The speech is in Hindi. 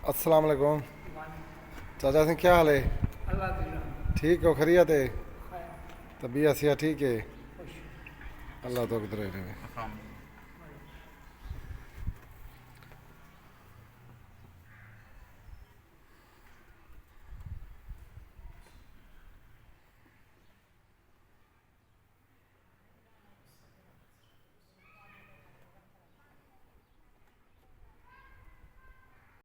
अस्सलाम वालेकुम। चाचा सिंह क्या हाल है? अल्लाह दिला ठीक हो? खैरियत है? खैर तबीयत सिया ठीक है? खुश अल्लाह तो किधर है?